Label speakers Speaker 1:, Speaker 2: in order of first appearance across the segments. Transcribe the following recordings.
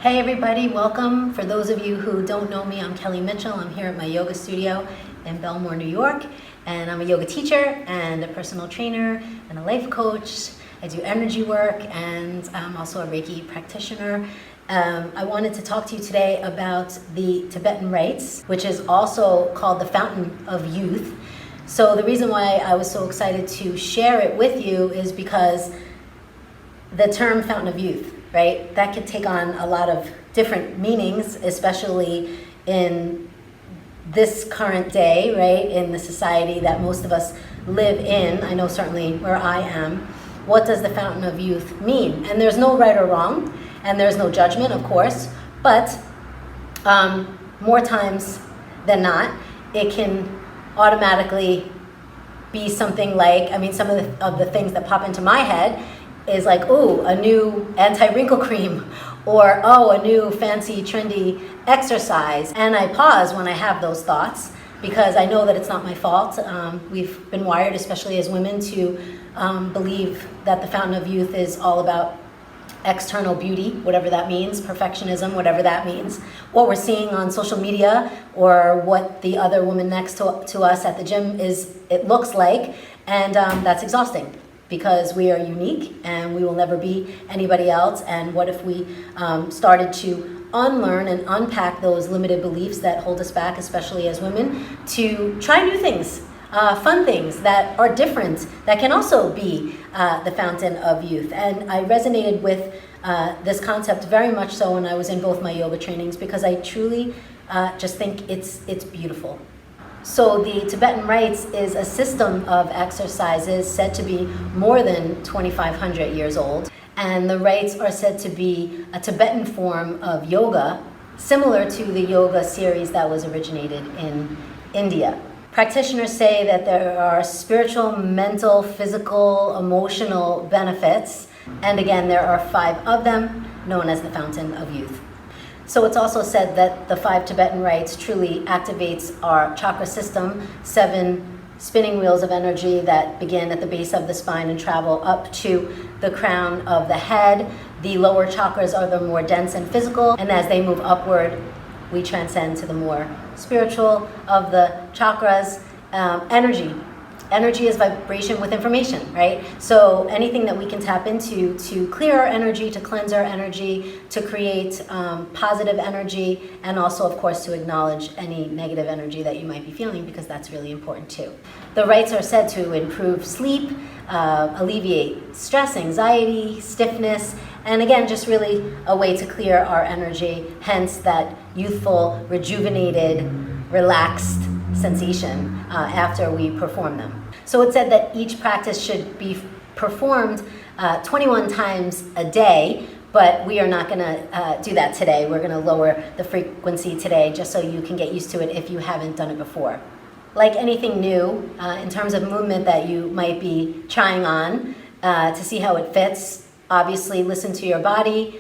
Speaker 1: Hey everybody, welcome. For those of you who don't know me, I'm Kelly Mitchell. I'm here at my yoga studio in Belmore, New York, and I'm a yoga teacher and a personal trainer and a life coach. I do energy work and I'm also a Reiki practitioner. I wanted to talk to you today about the Tibetan Rites, which is also called the Fountain of Youth. So the reason why I was so excited to share it with you is because the term Fountain of Youth, right? That could take on a lot of different meanings, especially in this current day, right? In the society that most of us live in. I know certainly where I am. What does the Fountain of Youth mean? And there's no right or wrong, and there's no judgment, of course, but more times than not, it can automatically be something like, some of the things that pop into my head is like, oh, a new anti-wrinkle cream, or oh, a new fancy trendy exercise. And I pause when I have those thoughts because I know that it's not my fault. We've been wired, especially as women, to believe that the Fountain of Youth is all about external beauty, whatever that means, perfectionism, whatever that means, what we're seeing on social media or what the other woman next to us at the gym it looks like, and that's exhausting. Because we are unique and we will never be anybody else. And what if we started to unlearn and unpack those limited beliefs that hold us back, especially as women, to try new things, fun things that are different, that can also be the Fountain of Youth. And I resonated with this concept very much so when I was in both my yoga trainings, because I truly just think it's beautiful. So the Tibetan Rites is a system of exercises said to be more than 2,500 years old. And the rites are said to be a Tibetan form of yoga, similar to the yoga series that was originated in India. Practitioners say that there are spiritual, mental, physical, emotional benefits. And again, there are 5 of them, known as the Fountain of Youth. So it's also said that the 5 Tibetan Rites truly activates our chakra system, 7 spinning wheels of energy that begin at the base of the spine and travel up to the crown of the head. The lower chakras are the more dense and physical, and as they move upward, we transcend to the more spiritual of the chakras. Energy. Energy is vibration with information, right? So anything that we can tap into to clear our energy, to cleanse our energy, to create positive energy, and also, of course, to acknowledge any negative energy that you might be feeling, because that's really important too. The rites are said to improve sleep, alleviate stress, anxiety, stiffness, and again, just really a way to clear our energy, hence that youthful, rejuvenated, relaxed sensation after we perform them. So it said that each practice should be performed 21 times a day, but we are not going to do that today. We're going to lower the frequency today just so you can get used to it if you haven't done it before. Like anything new, in terms of movement that you might be trying on to see how it fits, obviously listen to your body,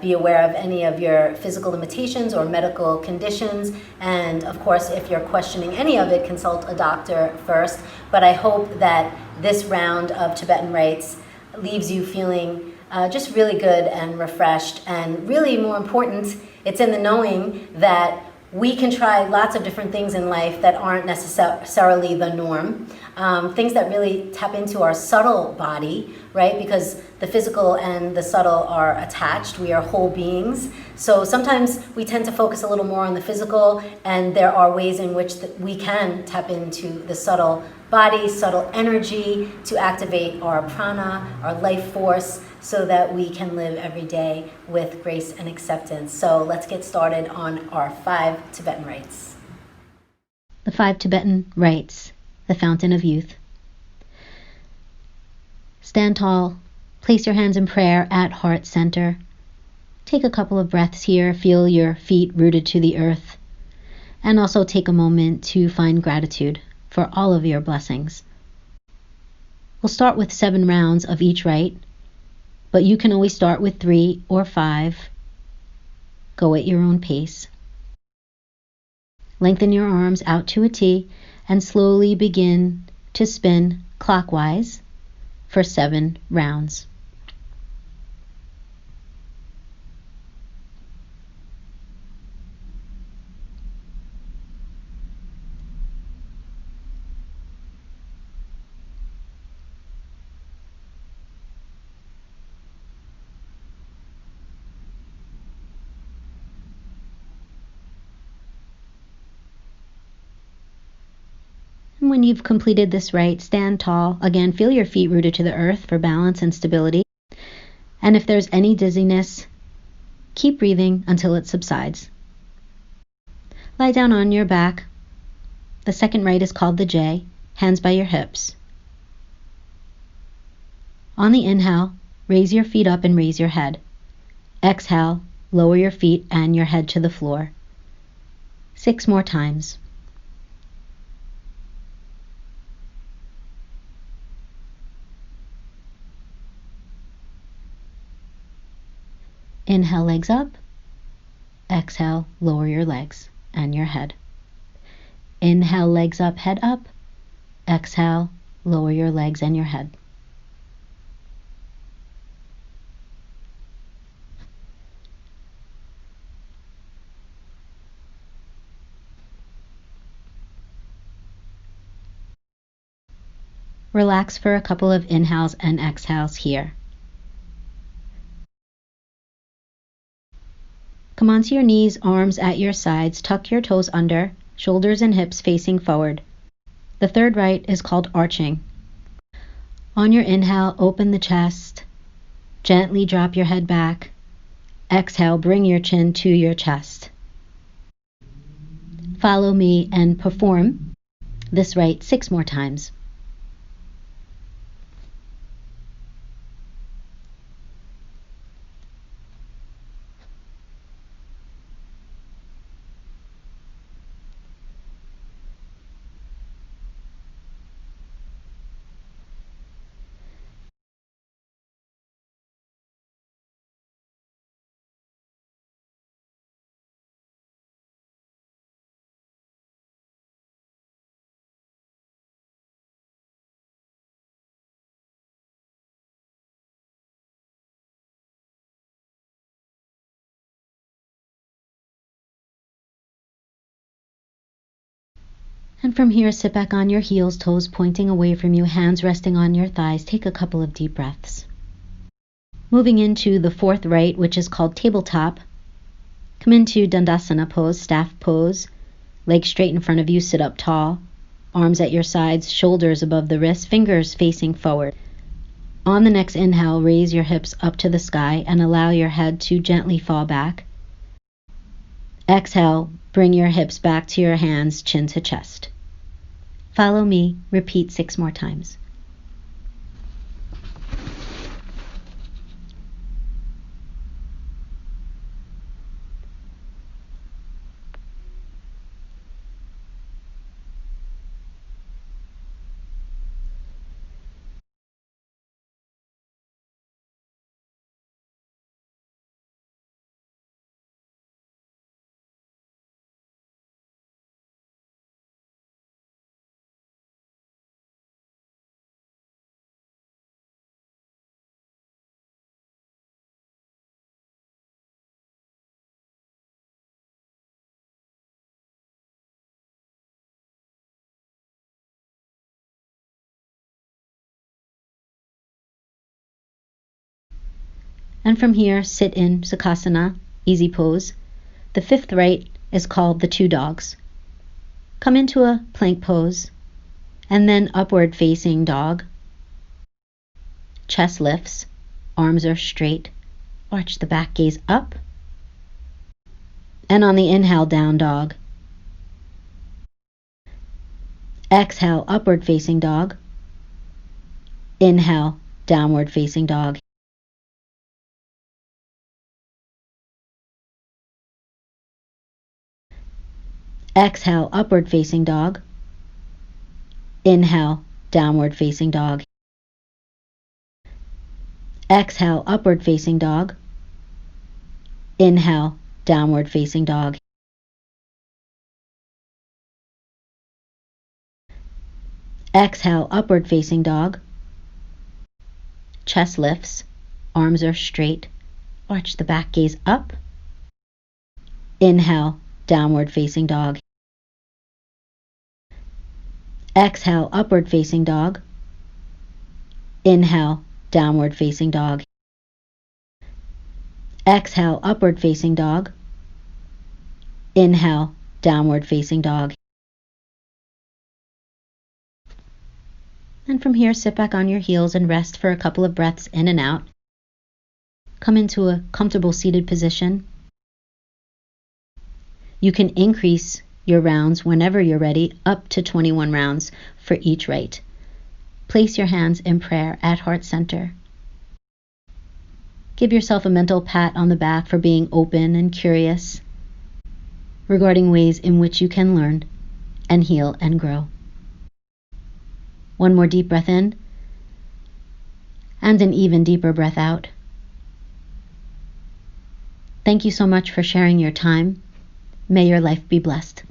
Speaker 1: be aware of any of your physical limitations or medical conditions, and of course, if you're questioning any of it, consult a doctor first. But I hope that this round of Tibetan Rites leaves you feeling just really good and refreshed, and really more important, it's in the knowing that we can try lots of different things in life that aren't necessarily the norm. Things that really tap into our subtle body, right? Because the physical and the subtle are attached. We are whole beings. So sometimes we tend to focus a little more on the physical, and there are ways in which we can tap into the subtle body, subtle energy to activate our prana, our life force, so that we can live every day with grace and acceptance. So let's get started on our 5 Tibetan Rites.
Speaker 2: The 5 Tibetan Rites, the Fountain of Youth. Stand tall, place your hands in prayer at heart center. Take a couple of breaths here, feel your feet rooted to the earth, and also take a moment to find gratitude for all of your blessings. We'll start with 7 rounds of each rite, but you can always start with 3 or 5. Go at your own pace. Lengthen your arms out to a T and slowly begin to spin clockwise for 7 rounds. And when you've completed this rite, stand tall. Again, feel your feet rooted to the earth for balance and stability. And if there's any dizziness, keep breathing until it subsides. Lie down on your back. The second rite is called the J, hands by your hips. On the inhale, raise your feet up and raise your head. Exhale, lower your feet and your head to the floor. 6 more times. Inhale, legs up. Exhale, lower your legs and your head. Inhale, legs up, head up. Exhale, lower your legs and your head. Relax for a couple of inhales and exhales here. Come onto your knees, arms at your sides, tuck your toes under, shoulders and hips facing forward. The third rite is called arching. On your inhale, open the chest, gently drop your head back. Exhale, bring your chin to your chest. Follow me and perform this rite 6 more times. And from here, sit back on your heels, toes pointing away from you, hands resting on your thighs. Take a couple of deep breaths. Moving into the fourth rite, which is called tabletop. Come into Dandasana pose, staff pose. Legs straight in front of you, sit up tall. Arms at your sides, shoulders above the wrists, fingers facing forward. On the next inhale, raise your hips up to the sky and allow your head to gently fall back. Exhale, bring your hips back to your hands, chin to chest. Follow me, repeat 6 more times. And from here, sit in Sukhasana, easy pose. The fifth rite is called the 2 dogs. Come into a plank pose, and then upward facing dog. Chest lifts, arms are straight, arch the back gaze up. And on the inhale, down dog. Exhale, upward facing dog. Inhale, downward facing dog. Exhale, upward facing dog. Inhale, downward facing dog. Exhale, upward facing dog. Inhale, downward facing dog. Exhale, upward facing dog. Chest lifts, arms are straight, arch the back gaze up. Inhale, downward facing dog. Exhale, upward facing dog. Inhale, downward facing dog. Exhale, upward facing dog. Inhale, downward facing dog. And from here, sit back on your heels and rest for a couple of breaths in and out. Come into a comfortable seated position. You can increase your rounds whenever you're ready, up to 21 rounds for each rite. Place your hands in prayer at heart center. Give yourself a mental pat on the back for being open and curious regarding ways in which you can learn and heal and grow. One more deep breath in, and an even deeper breath out. Thank you so much for sharing your time. May your life be blessed.